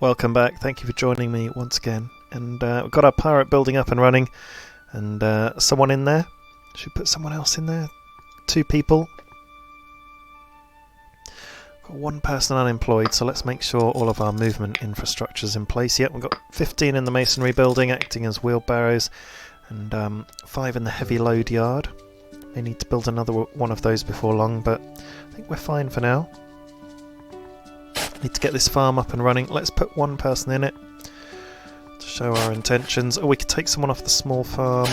Welcome back, thank you for joining me once again. And we've got our pirate building up and running, and someone in there. Should we put someone else in there? 2 people. Got 1 person unemployed, so let's make sure all of our movement infrastructure is in place. Yep, we've got 15 in the masonry building acting as wheelbarrows, and 5 in the heavy load yard. May need to build another one of those before long, but I think we're fine for now. Need to get this farm up and running. Let's put 1 person in it to show our intentions. Oh, we could take someone off the small farm.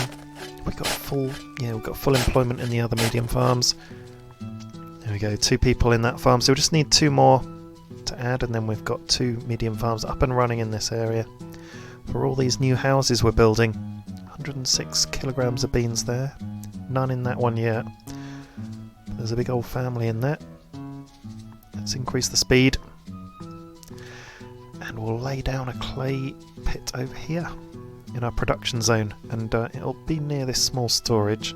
We've got full employment in the other medium farms. There we go, 2 people in that farm. So we just need 2 more to add, and then we've got 2 medium farms up and running in this area for all these new houses we're building. 106 kilograms of beans there. None in that one yet. There's a big old family in there. Let's increase the speed. And we'll lay down a clay pit over here in our production zone, and it'll be near this small storage.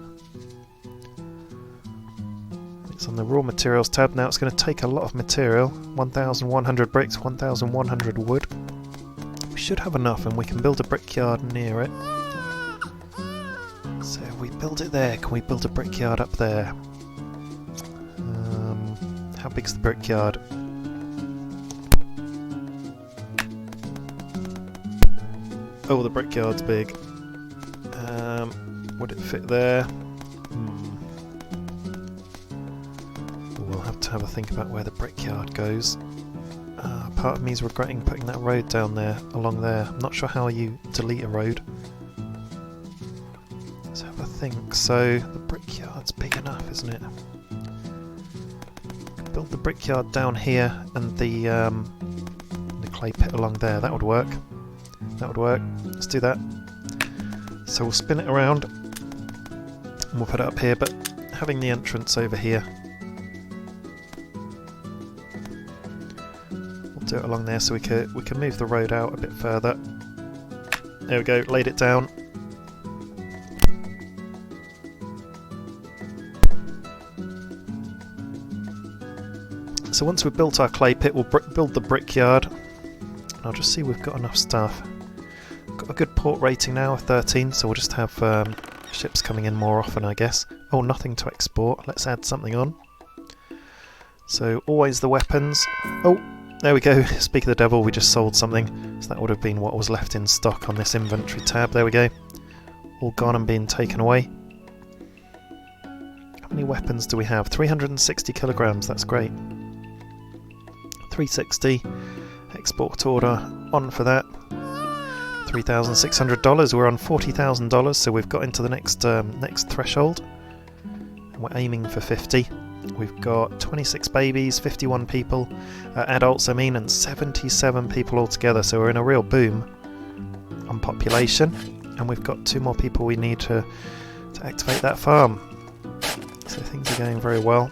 It's on the raw materials tab. Now it's going to take a lot of material, 1,100 bricks, 1,100 wood. We should have enough, and we can build a brickyard near it. So if we build it there, can we build a brickyard up there? How big's the brickyard? Oh, the brickyard's big. Would it fit there? We'll have to have a think about where the brickyard goes. Part of me is regretting putting that road down there, along there. I'm not sure how you delete a road. Let's have a think. So, the brickyard's big enough, isn't it? Build the brickyard down here and the clay pit along there. That would work. That would work. Let's do that. So we'll spin it around and we'll put it up here, but having the entrance over here, we'll do it along there so we can move the road out a bit further. There we go, laid it down. So once we've built our clay pit, we'll build the brickyard. I'll just see we've got enough stuff. Got a good port rating now of 13, so we'll just have ships coming in more often, I guess. Oh, nothing to export. Let's add something on. So always the weapons. Oh, there we go. Speak of the devil, we just sold something. So that would have been what was left in stock on this inventory tab. There we go. All gone and being taken away. How many weapons do we have? 360 kilograms. That's great. 360. Export order on for that. $3,600. We're on $40,000, so we've got into the next threshold, and we're aiming for 50. We've got 26 babies, 51 people, adults I mean, and 77 people altogether. So we're in a real boom on population, and we've got 2 more people we need to activate that farm. So things are going very well.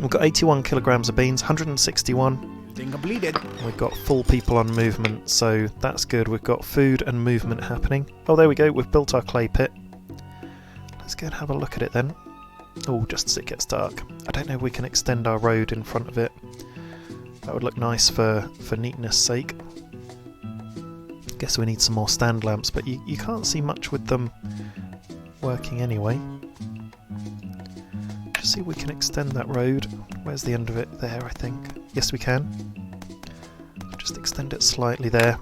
We've got 81 kilograms of beans, 161. Completed. We've got full people on movement, so that's good. We've got food and movement happening. Oh, there we go. We've built our clay pit. Let's go and have a look at it then. Oh, just as it gets dark. I don't know if we can extend our road in front of it. That would look nice for neatness sake. Guess we need some more stand lamps, but you can't see much with them working anyway. Just see if we can extend that road. Where's the end of it? There, I think. Yes, we can. Just extend it slightly there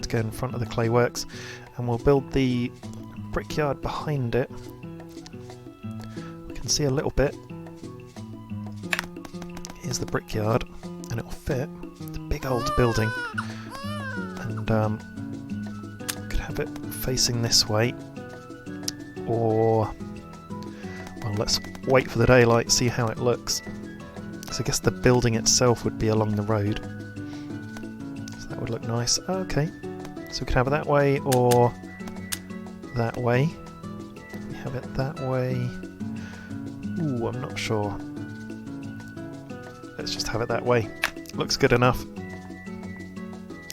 to go in front of the clay works, and we'll build the brickyard behind it. We can see a little bit. Here's the brickyard, and it'll fit the big old building, and could have it facing this way, or well, let's wait for the daylight, see how it looks. So I guess the building itself would be along the road. So that would look nice. Oh, okay. So we could have it that way or that way. We have it that way. Ooh, I'm not sure. Let's just have it that way. Looks good enough.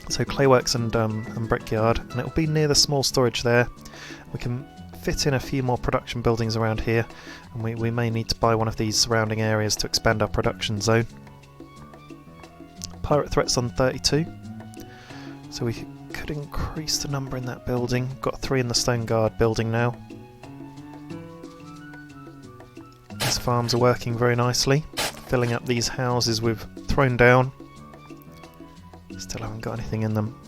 So clayworks and brickyard, and it'll be near the small storage there. We can fit in a few more production buildings around here, and we may need to buy one of these surrounding areas to expand our production zone. Pirate threats on 32. So we could increase the number in that building. Got 3 in the Stone Guard building now. These farms are working very nicely, filling up these houses we've thrown down. Still haven't got anything in them.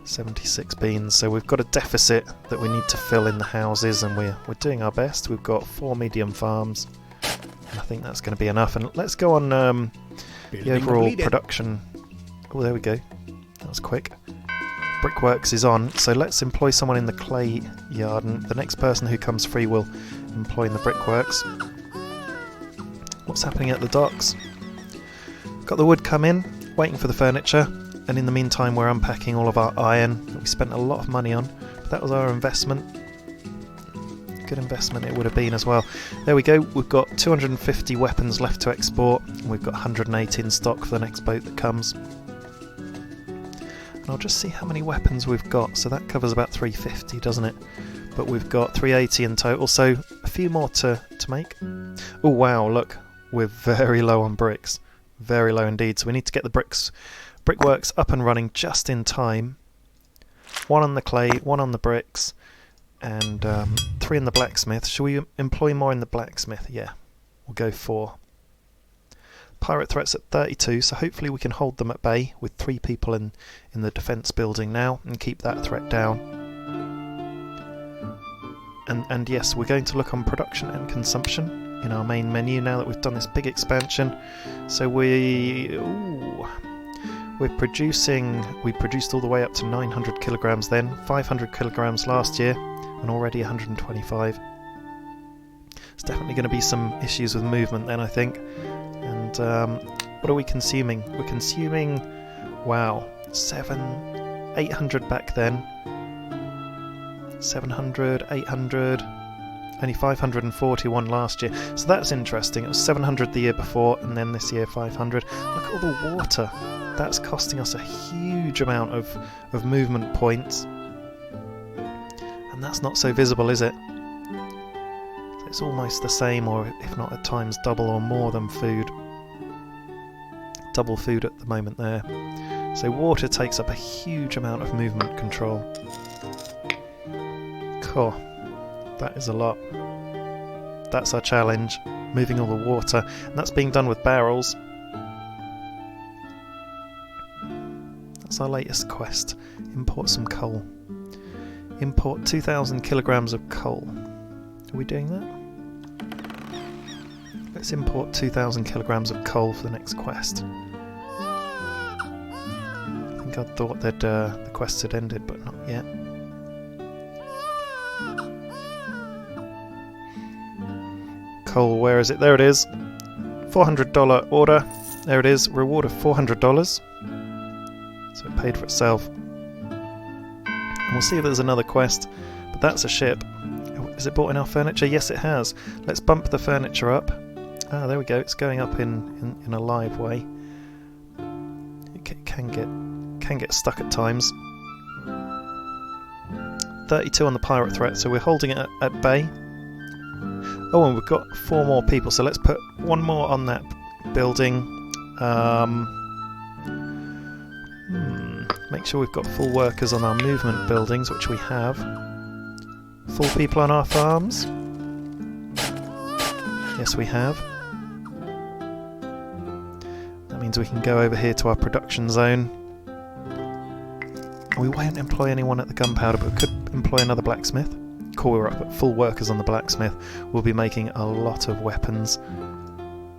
76 beans, so we've got a deficit that we need to fill in the houses, and we're doing our best. We've got 4 medium farms, and I think that's going to be enough. And let's go on the overall production. Oh, there we go. That was quick. Brickworks is on, so let's employ someone in the clay yard, and the next person who comes free will employ in the brickworks. What's happening at the docks? Got the wood come in, waiting for the furniture. And in the meantime we're unpacking all of our iron that we spent a lot of money on, but that was our investment. Good investment it would have been as well. There we go, we've got 250 weapons left to export, and we've got 180 in stock for the next boat that comes. And I'll just see how many weapons we've got, so that covers about 350, doesn't it? But we've got 380 in total, so a few more to make. Oh wow, look, we're very low on bricks. Very low indeed, so we need to get the brickworks up and running just in time. 1 on the clay, 1 on the bricks, and 3 in the blacksmith. Shall we employ more in the blacksmith? Yeah, we'll go 4. Pirate threats at 32, so hopefully we can hold them at bay with 3 people in the defence building now and keep that threat down. And yes, we're going to look on production and consumption in our main menu now that we've done this big expansion. So we produced all the way up to 900 kilograms then, 500 kilograms last year, and already 125. There's definitely going to be some issues with movement then, I think. And what are we consuming? We're consuming, wow, 800 back then. 700, 800, only 541 last year. So that's interesting. It was 700 the year before, and then this year 500. Look at all the water. That's costing us a huge amount of movement points. And that's not so visible, is it? So it's almost the same, or if not at times double or more than food. Double food at the moment there. So water takes up a huge amount of movement control. Cool. That is a lot. That's our challenge, moving all the water, and that's being done with barrels. That's our latest quest. Import some coal. Import 2,000 kilograms of coal. Are we doing that? Let's import 2,000 kilograms of coal for the next quest. I think I thought that the quest had ended, but not yet. Coal, where is it? There it is. $400 order. There it is. Reward of $400. So it paid for itself. And we'll see if there's another quest. But that's a ship. Has it bought enough furniture? Yes, it has. Let's bump the furniture up. Ah, there we go. It's going up in a live way. It can get stuck at times. 32 on the pirate threat, so we're holding it at bay. Oh, and we've got 4 more people, so let's put 1 more on that building. Make sure we've got full workers on our movement buildings, which we have. Full people on our farms. Yes, we have. That means we can go over here to our production zone. We won't employ anyone at the gunpowder, but we could employ another blacksmith. Cool, we're up at full workers on the blacksmith. We'll be making a lot of weapons.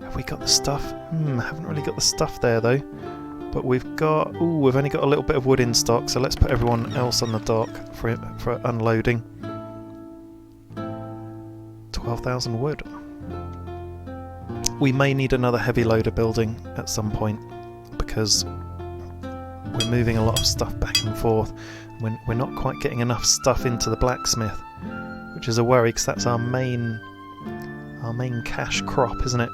Have we got the stuff? Haven't really got the stuff there though. But we've got... Ooh, we've only got a little bit of wood in stock, so let's put everyone else on the dock for unloading. 12,000 wood. We may need another heavy loader building at some point, because we're moving a lot of stuff back and forth. We're not quite getting enough stuff into the blacksmith, which is a worry, because that's our main cash crop, isn't it?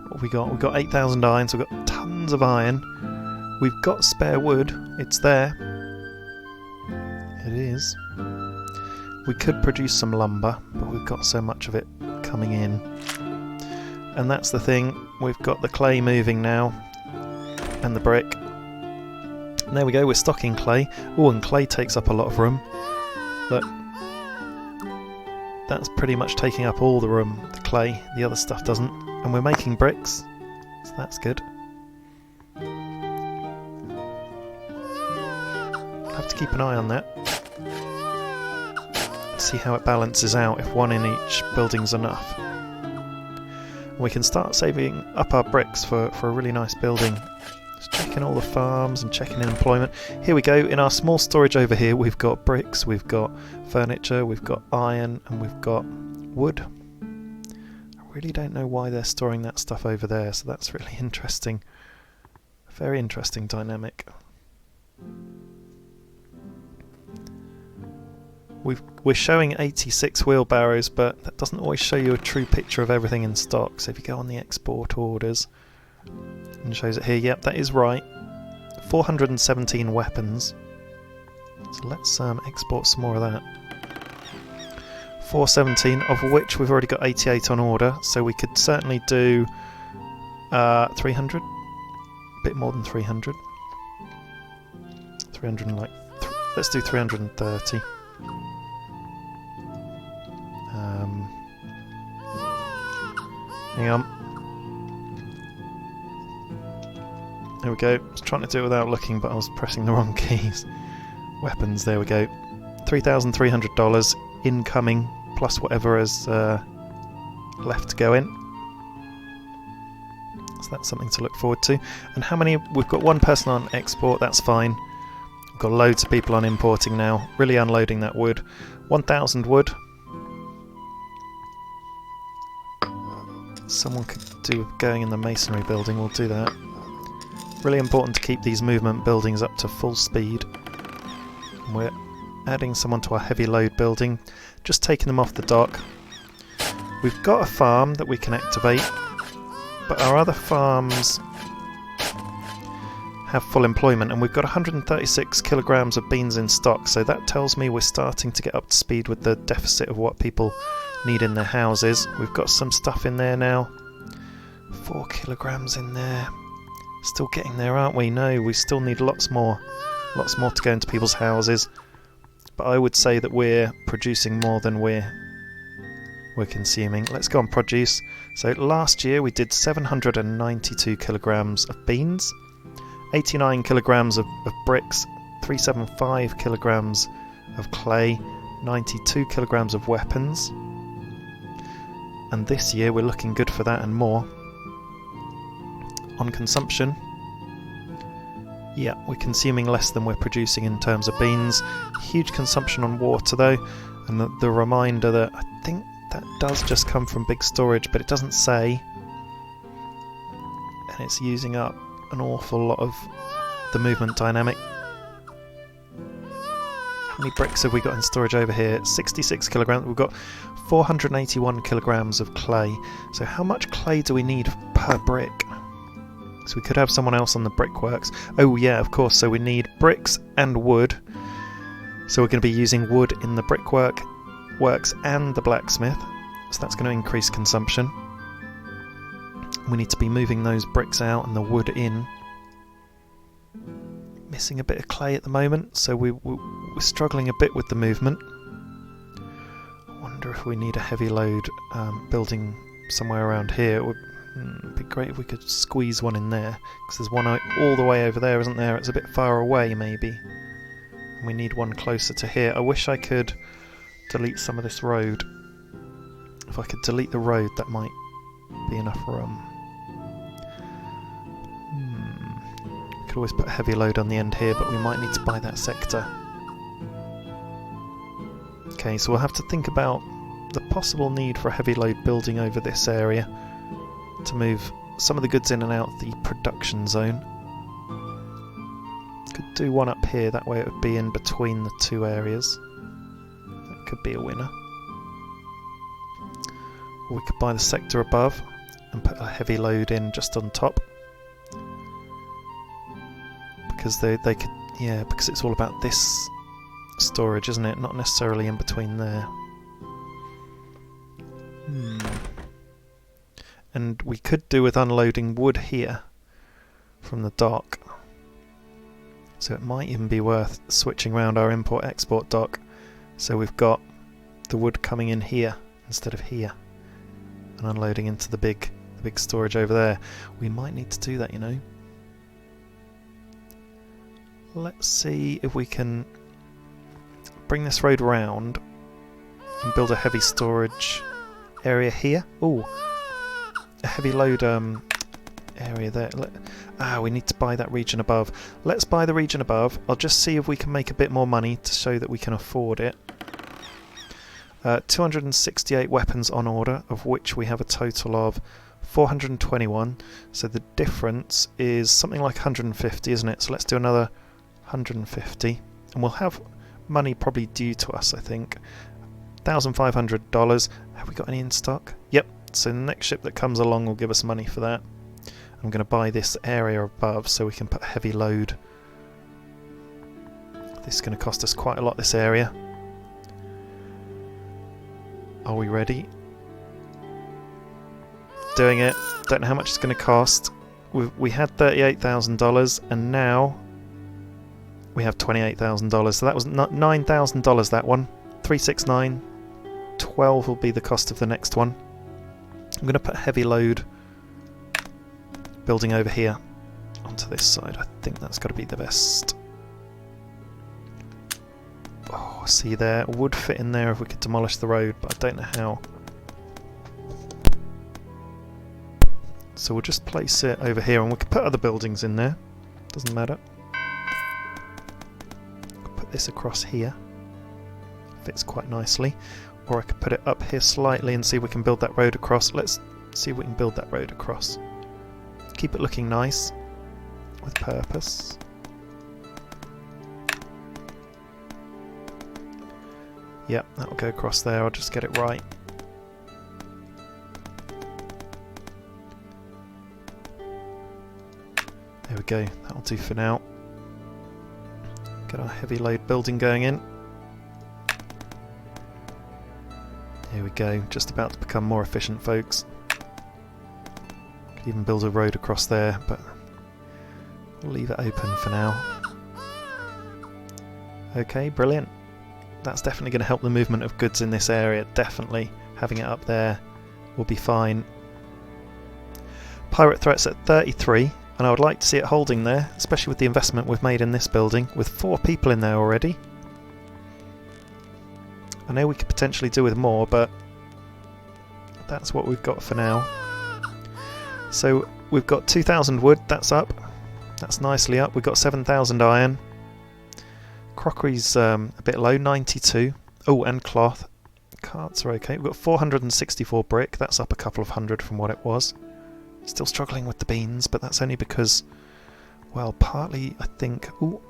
What have we got? We've got 8,000 iron, so we've got tons of iron. We've got spare wood. It's there. It is. We could produce some lumber, but we've got so much of it coming in. And that's the thing. We've got the clay moving now. and the brick. And there we go, we're stocking clay. Oh, and clay takes up a lot of room. Look, that's pretty much taking up all the room, the clay. The other stuff doesn't. And we're making bricks, so that's good. I'll have to keep an eye on that. See how it balances out, if one in each building's enough. We can start saving up our bricks for a really nice building. Just checking all the farms and checking in employment. Here we go, in our small storage over here we've got bricks, we've got furniture, we've got iron, and we've got wood. I really don't know why they're storing that stuff over there, so that's really interesting. A very interesting dynamic. We're showing 86 wheelbarrows, but that doesn't always show you a true picture of everything in stock. So if you go on the export orders, and it shows it here, yep, that is right. 417 weapons. So let's export some more of that. 417, of which we've already got 88 on order, so we could certainly do 300, a bit more than 300. 300 and let's do 330. Hang on. There we go. I was trying to do it without looking, but I was pressing the wrong keys. Weapons, there we go. $3,300 incoming, plus whatever is left to go in. So that's something to look forward to. And how many? We've got one person on export, that's fine. We've got loads of people on importing now. Really unloading that wood. 1,000 wood. Someone could do with going in the masonry building, we'll do that. Really important to keep these movement buildings up to full speed. And we're adding someone to our heavy load building, just taking them off the dock. We've got a farm that we can activate, but our other farms have full employment, and we've got 136 kilograms of beans in stock, so that tells me we're starting to get up to speed with the deficit of what people need in their houses. We've got some stuff in there now. 4 kilograms in there. Still getting there, aren't we? No, we still need lots more to go into people's houses. But I would say that we're producing more than we're consuming. Let's go on produce. So last year we did 792 kilograms of beans, 89 kilograms of bricks, 375 kilograms of clay, 92 kilograms of weapons. And this year we're looking good for that and more. On consumption, yeah, we're consuming less than we're producing in terms of beans. Huge consumption on water though, and the reminder that I think that does just come from big storage, but it doesn't say, and it's using up an awful lot of the movement dynamic. How many bricks have we got in storage over here? 66 kilograms. We've got 481 kilograms of clay. So how much clay do we need per brick? So we could have someone else on the brickworks. Oh yeah, of course, so we need bricks and wood. So we're going to be using wood in the works and the blacksmith. So that's going to increase consumption. We need to be moving those bricks out and the wood in. Missing a bit of clay at the moment, so we're struggling a bit with the movement. I wonder if we need a heavy load building somewhere around here. It would be great if we could squeeze one in there, because there's one all the way over there, isn't there? It's a bit far away maybe, and we need one closer to here. I wish I could delete some of this road. If I could delete the road, that might be enough room. Could always put a heavy load on the end here, but we might need to buy that sector. Okay, so we'll have to think about the possible need for a heavy load building over this area to move some of the goods in and out the production zone. Could do one up here, that way it would be in between the two areas. That could be a winner. Or we could buy the sector above and put a heavy load in just on top. Because they could, yeah, because it's all about this storage, isn't it? Not necessarily in between there. And we could do with unloading wood here. from the dock. So it might even be worth switching around our import-export dock so we've got the wood coming in here instead of here and unloading into the big storage over there. We might need to do that, you know. Let's see if we can bring this road round and build a heavy storage area here. Ooh, a heavy load area there. We need to buy that region above. Let's buy the region above. I'll just see if we can make a bit more money to show that we can afford it. 268 weapons on order, of which we have a total of 421. So the difference is something like 150, isn't it? So let's do another 150, and we'll have money probably due to us, I think. $1,500. Have we got any in stock? Yep. So the next ship that comes along will give us money for that. I'm going to buy this area above so we can put a heavy load. This is going to cost us quite a lot, this area. Are we ready? Doing it. Don't know how much it's going to cost. We had $38,000 and now we have $28,000. So that was $9,000, that one. 369. 12 will be the cost of the next one. I'm going to put a heavy load building over here onto this side. I think that's got to be the best. Oh, see there, would fit in there if we could demolish the road, but I don't know how. So we'll just place it over here, and we can put other buildings in there. Doesn't matter. Put this across here. Fits quite nicely. Or I could put it up here slightly and see if we can build that road across. Let's see if we can build that road across. Keep it looking nice, with purpose. Yep, that'll go across there. I'll just get it right. There we go. That'll do for now. Get our heavy load building going in. Here we go. Just about to become more efficient, folks. Could even build a road across there, but we'll leave it open for now. Okay, brilliant. That's definitely going to help the movement of goods in this area. Definitely having it up there will be fine. Pirate threats at 33, and I would like to see it holding there, especially with the investment we've made in this building, with 4 people in there already. I know we could potentially do with more, but that's what we've got for now. So we've got 2,000 wood, that's up. That's nicely up. We've got 7,000 iron. Crockery's a bit low, 92. Oh, and cloth. Carts are okay. We've got 464 brick, that's up a couple of hundred from what it was. Still struggling with the beans, but that's only because, well, partly I think... Ooh,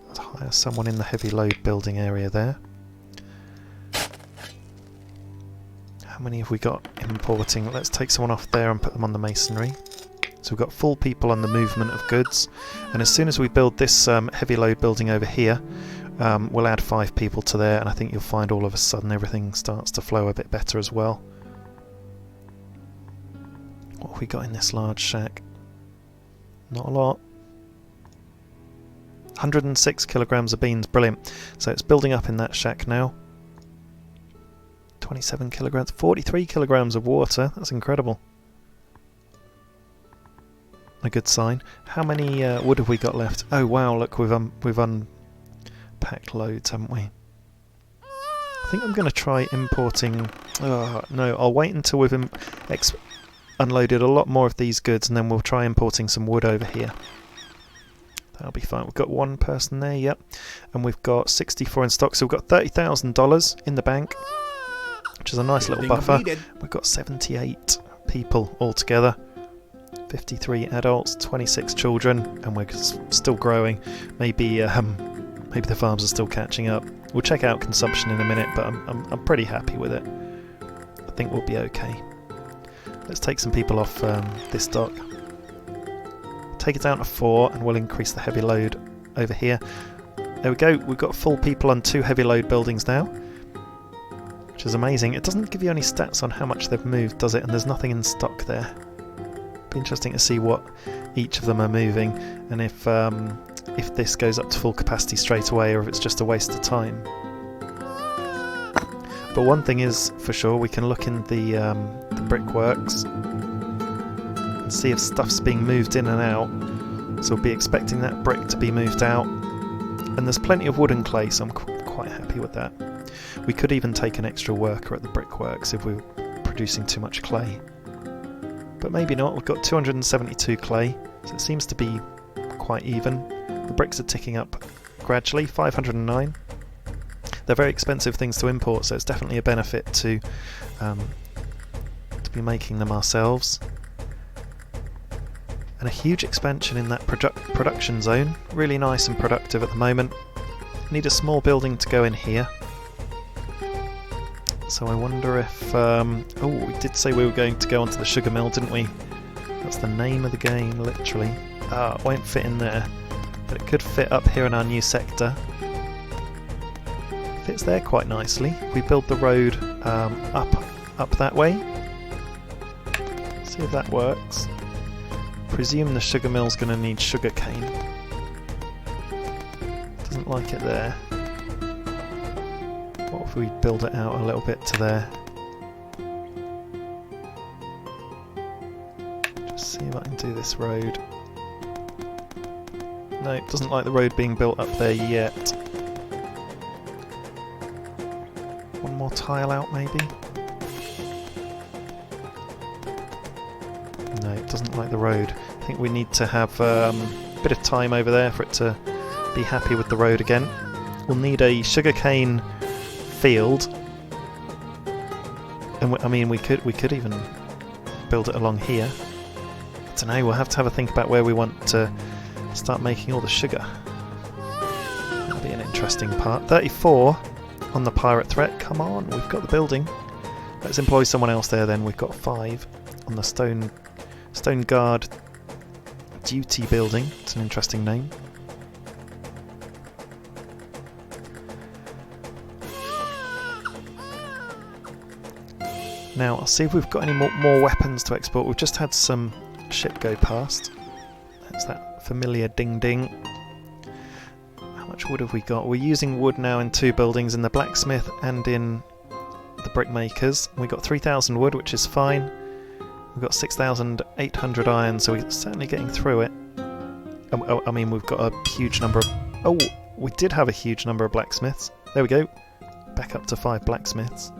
let's hire someone in the heavy load building area there. How many have we got importing? Let's take someone off there and put them on the masonry. So we've got full people on the movement of goods, and as soon as we build this heavy load building over here, we'll add 5 people to there, and I think you'll find all of a sudden everything starts to flow a bit better as well. What have we got in this large shack? Not a lot. 106 kilograms of beans, brilliant. So it's building up in that shack now. 27 kilograms, 43 kilograms of water, that's incredible. A good sign. How many wood have we got left? Oh wow, look, we've unpacked loads, haven't we? I think I'm going to try importing... Oh, no, I'll wait until we've unloaded a lot more of these goods, and then we'll try importing some wood over here. That'll be fine. We've got 1 person there, yep. And we've got 64 in stock, so we've got $30,000 in the bank, which is a nice little buffer. We've got 78 people altogether. 53 adults, 26 children, and we're still growing. Maybe the farms are still catching up. We'll check out consumption in a minute, but I'm pretty happy with it. I think we'll be okay. Let's take some people off this dock. Take it down to 4, and we'll increase the heavy load over here. There we go. We've got full people on 2 heavy load buildings now, which is amazing. It doesn't give you any stats on how much they've moved, does it? And there's nothing in stock there. Be interesting to see what each of them are moving, and if this goes up to full capacity straight away, or if it's just a waste of time. But one thing is for sure, we can look in the brickworks and see if stuff's being moved in and out. So we'll be expecting that brick to be moved out. And there's plenty of wood and clay, so I'm quite happy with that. We could even take an extra worker at the brickworks if we were producing too much clay. But maybe not. We've got 272 clay, so it seems to be quite even. The bricks are ticking up gradually, 509. They're very expensive things to import, so it's definitely a benefit to be making them ourselves. And a huge expansion in that production zone. Really nice and productive at the moment. Need a small building to go in here. So I wonder if... oh, we did say we were going to go onto the SugarMill, didn't we? That's the name of the game, literally. It won't fit in there, but it could fit up here in our new sector. Fits there quite nicely. We build the road up that way. See if that works. Presume the SugarMill's going to need sugar cane. Doesn't like it there. What if we build it out a little bit to there? Just see if I can do this road. No, it doesn't like the road being built up there yet. One more tile out maybe? No, it doesn't like the road. I think we need to have a bit of time over there for it to be happy with the road again. We'll need a sugarcane field, and I mean we could even build it along here. I don't know. We'll have to have a think about where we want to start making all the sugar. That'll be an interesting part. 34 on the pirate threat. Come on, we've got the building. Let's employ someone else there then. We've got 5 on the stone guard duty building. It's an interesting name. Now I'll see if we've got any more weapons to export. We've just had some ship go past. That's that familiar ding ding. How much wood have we got? We're using wood now in 2 buildings, in the blacksmith and in the brickmakers. We got 3,000 wood, which is fine. We've got 6,800 iron, so we're certainly getting through it. I mean, we've got a huge number of... Oh, we did have a huge number of blacksmiths. There we go. Back up to 5 blacksmiths.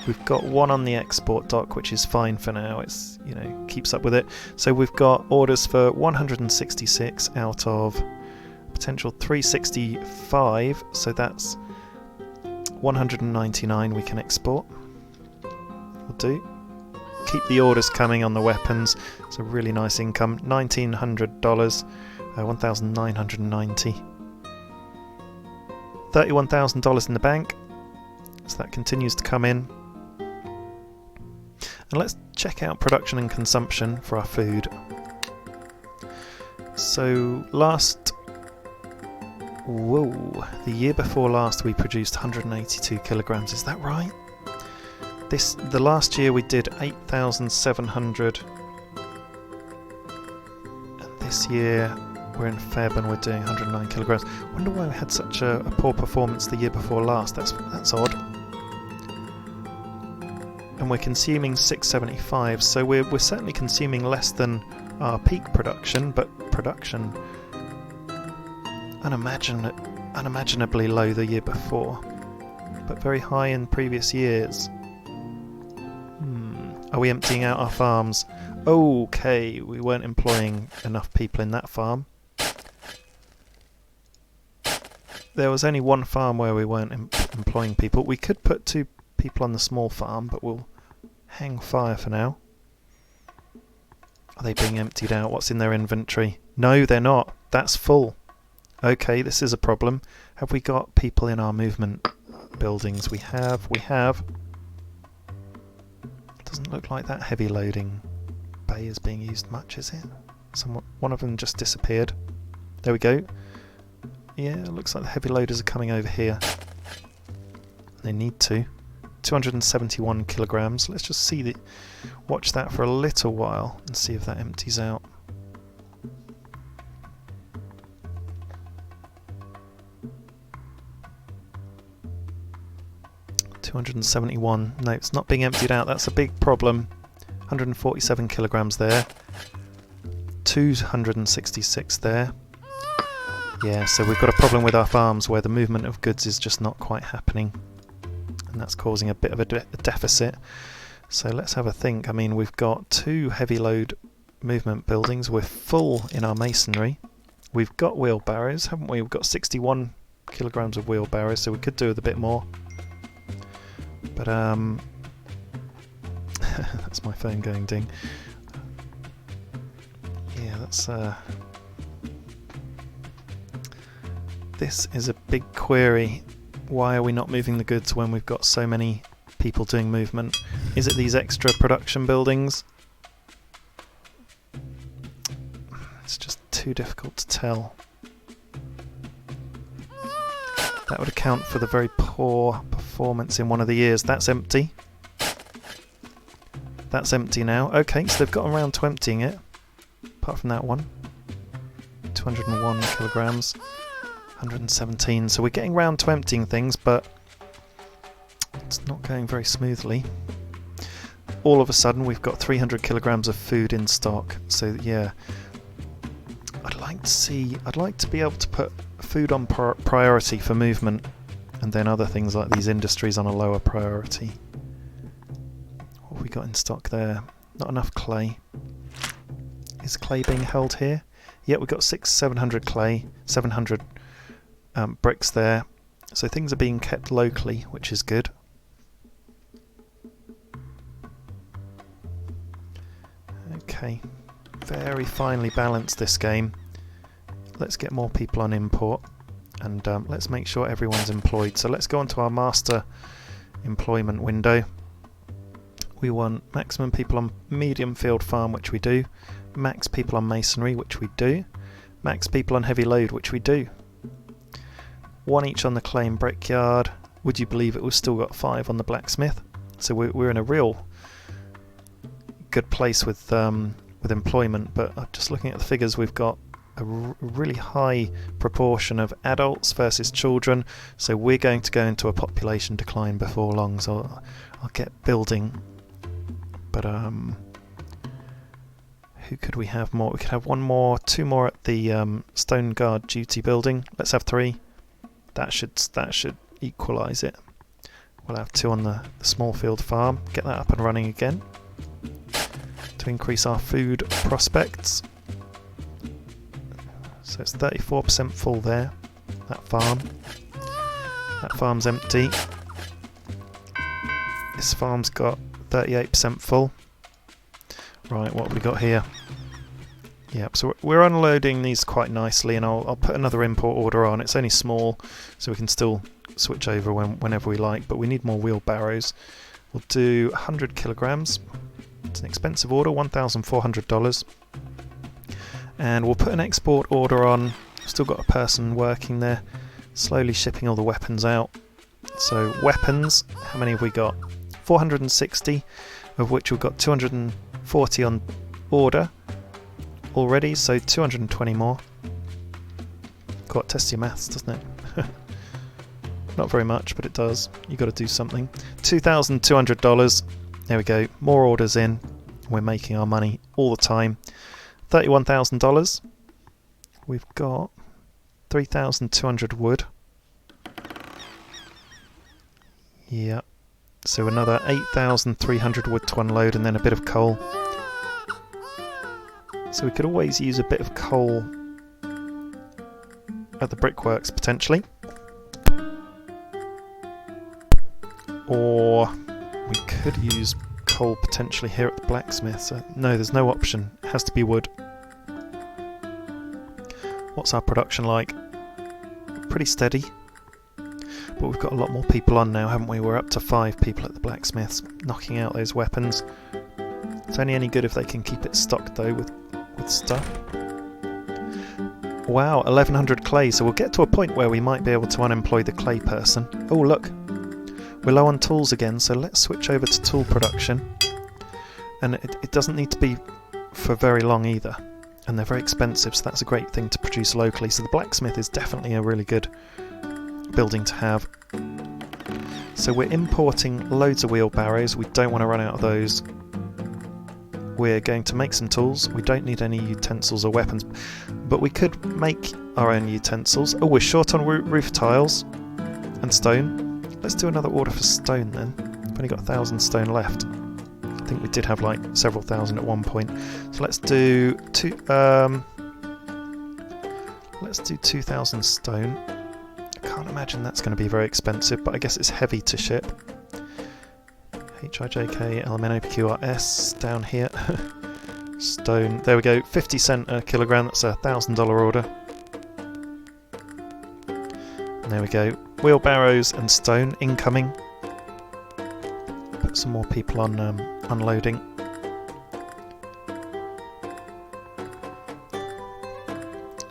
We've got 1 on the export dock, which is fine for now. It's, you know, keeps up with it. So we've got orders for 166 out of potential 365. So that's 199 we can export. Will do. Keep the orders coming on the weapons. It's a really nice income. $1,900, 1,990. $31,000 in the bank. So that continues to come in. And let's check out production and consumption for our food. So the year before last we produced 182 kilograms, is that right? The last year we did 8,700, and this year we're in Feb and we're doing 109 kilograms. I wonder why we had such a poor performance the year before last. That's odd. And we're consuming 675, so we're certainly consuming less than our peak production, but production unimaginably low the year before, but very high in previous years. Are we emptying out our farms? Okay, we weren't employing enough people in that farm. There was only 1 farm where we weren't employing people. We could put 2 people on the small farm, but we'll hang fire for now. Are they being emptied out? What's in their inventory? No, they're not. That's full. Okay, this is a problem. Have we got people in our movement buildings? We have. Doesn't look like that heavy loading bay is being used much, is it? One of them just disappeared. There we go. Yeah, it looks like the heavy loaders are coming over here. They need to. 271 kilograms. Let's just watch that for a little while and see if that empties out. 271. No, it's not being emptied out. That's a big problem. 147 kilograms there. 266 there. Yeah, so we've got a problem with our farms where the movement of goods is just not quite happening. And that's causing a bit of a deficit. So let's have a think. I mean, we've got 2 heavy load movement buildings. We're full in our masonry. We've got wheelbarrows, haven't we? We've got 61 kilograms of wheelbarrows, so we could do with a bit more. But that's my phone going ding. Yeah, that's this is a big query. Why are we not moving the goods when we've got so many people doing movement? Is it these extra production buildings? It's just too difficult to tell. That would account for the very poor performance in one of the years. That's empty. That's empty now. Okay, so they've gotten around to emptying it. Apart from that one. 201 kilograms. 117. So we're getting round to emptying things, but it's not going very smoothly. All of a sudden we've got 300 kilograms of food in stock. So yeah, I'd like to be able to put food on priority for movement, and then other things like these industries on a lower priority. What have we got in stock there? Not enough clay. Is clay being held here? Yeah, we've got 700 clay, 700 bricks there. So things are being kept locally, which is good. Okay, very finely balanced this game. Let's get more people on import, and let's make sure everyone's employed. So let's go onto our master employment window. We want maximum people on medium field farm, which we do. Max people on masonry, which we do. Max people on heavy load, which we do. 1 each on the clay and brickyard. Would you believe it? We've still got 5 on the blacksmith. So we're in a real good place with employment. But just looking at the figures, we've got a really high proportion of adults versus children. So we're going to go into a population decline before long. So I'll get building. But who could we have more? We could have 1 more, 2 more at the stone guard duty building. Let's have 3. That should equalise it. We'll have 2 on the small field farm. Get that up and running again to increase our food prospects. So it's 34% full there. That farm. That farm's empty. This farm's got 38% full. Right, what have we got here? Yep, so we're unloading these quite nicely, and I'll put another import order on. It's only small, so we can still switch over whenever we like, but we need more wheelbarrows. We'll do 100 kilograms. It's an expensive order, $1,400. And we'll put an export order on. Still got a person working there, slowly shipping all the weapons out. So weapons, how many have we got? 460, of which we've got 240 on order already, so 220 more. Quite test your maths, doesn't it? Not very much, but it does. You've got to do something. $2,200. There we go. More orders in. We're making our money all the time. $31,000. We've got 3,200 wood. Yep. So another 8,300 wood to unload, and then a bit of coal. So we could always use a bit of coal at the brickworks potentially. Or we could use coal potentially here at the blacksmith. So no, there's no option. It has to be wood. What's our production like? Pretty steady. But we've got a lot more people on now, haven't we? We're up to 5 people at the blacksmiths knocking out those weapons. It's only any good if they can keep it stocked though with stuff. Wow, 1,100 clay, so we'll get to a point where we might be able to unemploy the clay person. Oh look, we're low on tools again, so let's switch over to tool production. And it doesn't need to be for very long either, and they're very expensive, so that's a great thing to produce locally. So the blacksmith is definitely a really good building to have. So we're importing loads of wheelbarrows. We don't want to run out of those. We're going to make some tools. We don't need any utensils or weapons, but we could make our own utensils. Oh, we're short on roof tiles and stone. Let's do another order for stone then. We've only got 1,000 stone left. I think we did have like several thousand at one point. So let's do 2,000 stone. I can't imagine that's going to be very expensive, but I guess it's heavy to ship. HIJK down here. Stone. There we go. 50 cent a kilogram. That's a $1,000 order. And there we go. Wheelbarrows and stone incoming. Put some more people on unloading.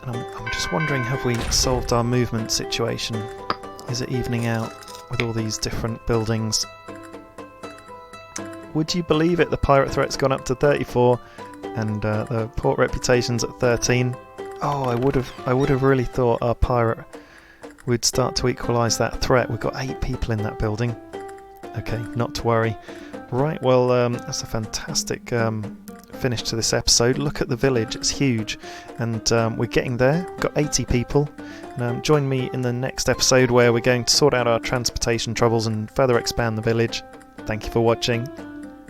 And I'm just wondering, have we solved our movement situation? Is it evening out with all these different buildings? Would you believe it? The pirate threat's gone up to 34, and the port reputation's at 13. Oh, I would have really thought our pirate would start to equalise that threat. We've got 8 people in that building. Okay, not to worry. Right, well, that's a fantastic finish to this episode. Look at the village; it's huge, and we're getting there. We've got 80 people. Join me in the next episode where we're going to sort out our transportation troubles and further expand the village. Thank you for watching.